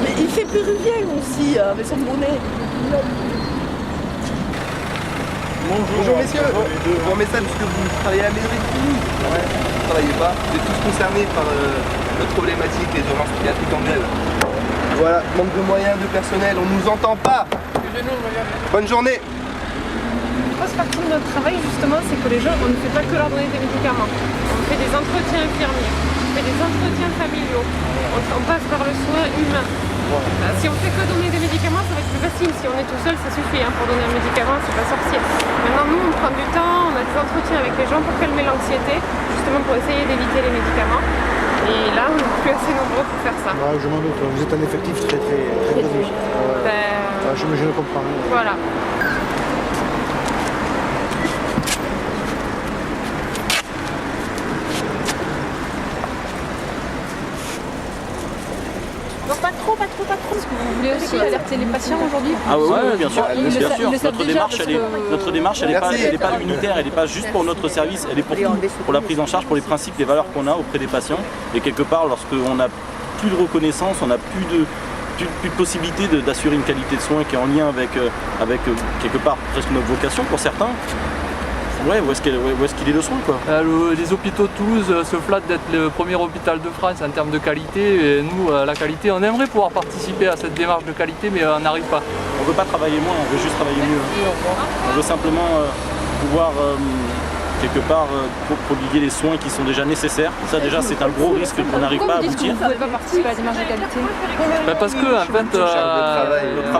Mais il fait péruvien aussi, avec son bonnet. Bonjour messieurs, je vous remets ça parce que vous travaillez à la mairie. Ouais, vous ne travaillez pas. Vous êtes tous concernés par notre problématique des urgences psychiatriques en grève. Voilà, manque de moyens, de personnel, on nous entend pas. Bonne journée. Une grosse partie de notre travail justement, c'est que les gens, on ne fait pas que leur donner des médicaments. On fait des entretiens infirmiers, on fait des entretiens familiaux, on passe par le soin humain. Si on fait que donner des médicaments, ça va être plus facile. Si on est tout seul, ça suffit. Pour donner un médicament, c'est pas sorcier. Maintenant, nous, on prend du temps, on a des entretiens avec les gens pour calmer l'anxiété, justement pour essayer d'éviter les médicaments. Et là, on n'est plus assez nombreux pour faire ça. Ouais, je m'en doute, vous êtes un effectif très réduit. Je ne comprends rien. Voilà. Non, pas trop. Est-ce que vous voulez aussi alerter les patients aujourd'hui? Ah oui, bien sûr. Ils le savent Notre démarche, elle n'est pas unitaire, elle n'est pas juste pour notre service, elle est pour tout, pour la prise en charge, pour les principes, les valeurs qu'on a auprès des patients. Et quelque part, lorsqu'on n'a plus de reconnaissance, on n'a plus de possibilité d'assurer une qualité de soins qui est en lien avec quelque part presque notre vocation pour certains. Ouais, où est-ce qu'il est le soin quoi. Les hôpitaux de Toulouse se flattent d'être le premier hôpital de France en termes de qualité et nous, la qualité, on aimerait pouvoir participer à cette démarche de qualité mais on n'arrive pas. On ne veut pas travailler moins, on veut juste travailler mieux. On veut simplement pouvoir quelque part prodiguer les soins qui sont déjà nécessaires. Ça déjà c'est un gros risque qu'on n'arrive pas à aboutir. Vous ne pouvez pas participer à la démarche de qualité? Parce que en fait,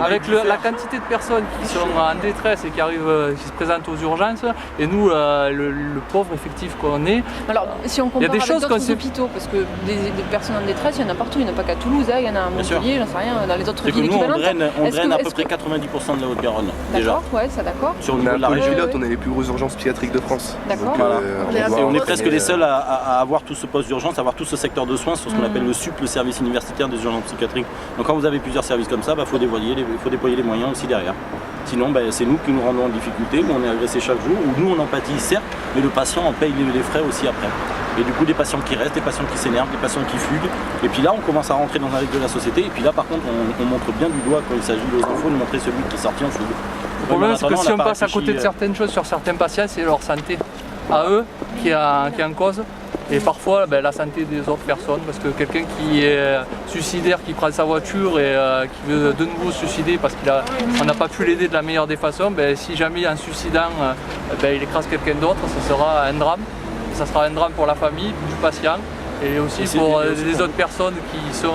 avec la quantité de personnes qui sont en détresse et qui se présentent aux urgences, et nous le pauvre effectif qu'on est. Alors si on compare avec d'autres hôpitaux, parce que des personnes en détresse, il y en a partout, il n'y en a pas qu'à Toulouse, il y en a à Montpellier, j'en sais rien, dans les autres villes équivalentes. On draine à peu près 90% de la Haute-Garonne déjà. D'accord, ouais, ça d'accord. Sur le niveau de la région. On est les plus grosses urgences psychiatriques de France. D'accord. Et on est presque les seuls à avoir tout ce poste d'urgence, à avoir tout ce secteur de soins sur ce qu'on appelle le SUP, le service universitaire des urgences psychiatriques. Donc quand vous avez plusieurs services comme ça, il faut déployer les moyens aussi derrière. Sinon, c'est nous qui nous rendons en difficulté, où on est agressé chaque jour, où nous on empathie certes, mais le patient en paye les frais aussi après. Et du coup des patients qui restent, des patients qui s'énervent, des patients qui fuguent. Et puis là on commence à rentrer dans un rythme de la société. Et puis là par contre on montre bien du doigt quand il s'agit aux infos de montrer celui qui est sorti en fugue. Le problème c'est que si on passe à côté de certaines choses sur certains patients, c'est leur santé à eux qui est en cause. Et parfois la santé des autres personnes, parce que quelqu'un qui est suicidaire, qui prend sa voiture et qui veut de nouveau se suicider parce qu'on n'a pas pu l'aider de la meilleure des façons, si jamais en suicidant il écrase quelqu'un d'autre, ce sera un drame. Ça sera un drame pour la famille, du patient et aussi pour les autres personnes qui sont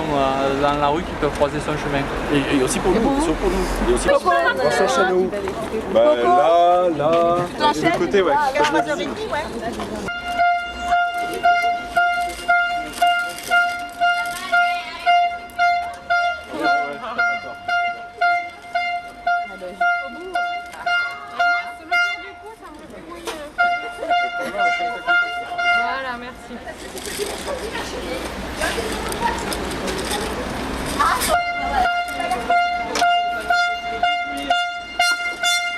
dans la rue qui peuvent croiser son chemin. Et aussi pour nous. Et aussi pour On s'enchaîne où? Là, de côté, ouais. Voilà, merci.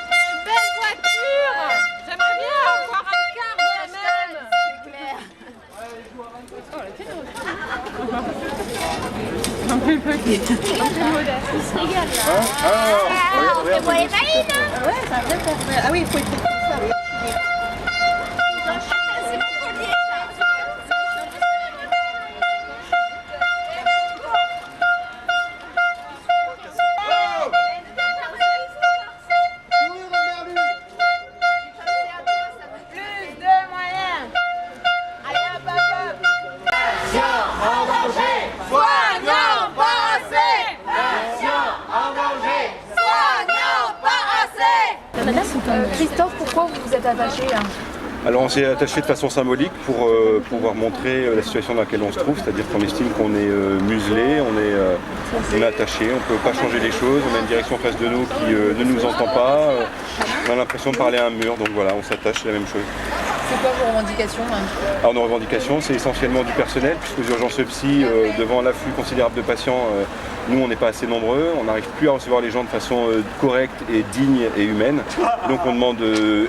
Quelle belle voiture! J'aimerais bien avoir un quart de la même. C'est clair. Oh, la tienne aussi. Un peu petit. Un peu modeste. Il se régale là. On fait les valines. Ah ouais, ça va bien faire. Ah oui, il faut être ça. Christophe, pourquoi vous vous êtes attaché là? Alors on s'est attaché de façon symbolique pour pouvoir montrer la situation dans laquelle on se trouve, c'est-à-dire qu'on estime qu'on est muselé, on est attaché, on ne peut pas changer les choses, on a une direction en face de nous qui ne nous entend pas, on a l'impression de parler à un mur, donc voilà, on s'attache, c'est la même chose. C'est quoi vos revendications Alors nos revendications, c'est essentiellement du personnel, puisque aux urgences psy, devant l'afflux considérable de patients, nous on n'est pas assez nombreux, on n'arrive plus à recevoir les gens de façon correcte et digne et humaine. Donc on demande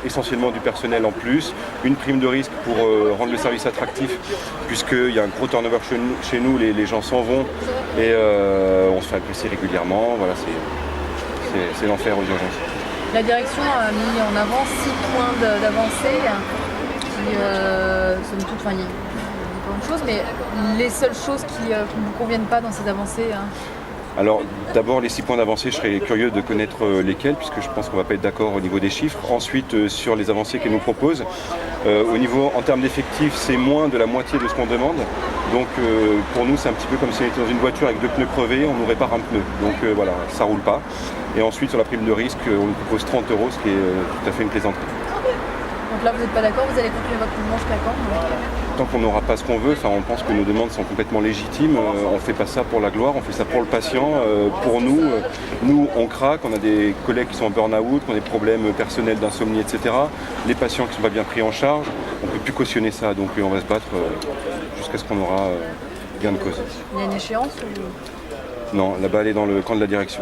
essentiellement du personnel en plus, une prime de risque pour rendre le service attractif, puisqu'il y a un gros turnover chez nous, les gens s'en vont et on se fait agresser régulièrement. Voilà, c'est l'enfer aux urgences. La direction a mis en avant 6 points d'avancée qui, somme toute, il y a plein de choses, mais les seules choses qui ne vous conviennent pas dans ces avancées. Alors d'abord les 6 points d'avancée, je serais curieux de connaître lesquels, puisque je pense qu'on ne va pas être d'accord au niveau des chiffres. Ensuite sur les avancées qu'elle nous propose, en termes d'effectifs, c'est moins de la moitié de ce qu'on demande. Donc pour nous c'est un petit peu comme si on était dans une voiture avec 2 pneus crevés, on nous répare un pneu. Donc voilà, ça roule pas. Et ensuite sur la prime de risque, on nous propose 30 €, ce qui est tout à fait une plaisanterie. Donc là vous n'êtes pas d'accord, vous allez continuer votre mouvement jusqu'à quand? Tant qu'on n'aura pas ce qu'on veut, on pense que nos demandes sont complètement légitimes. On ne fait pas ça pour la gloire, on fait ça pour le patient. Pour nous, on craque, on a des collègues qui sont en burn-out, qui ont des problèmes personnels d'insomnie, etc. Les patients qui ne sont pas bien pris en charge, on ne peut plus cautionner ça. Donc on va se battre jusqu'à ce qu'on aura gain de cause. Il y a une échéance Non, la balle est dans le camp de la direction.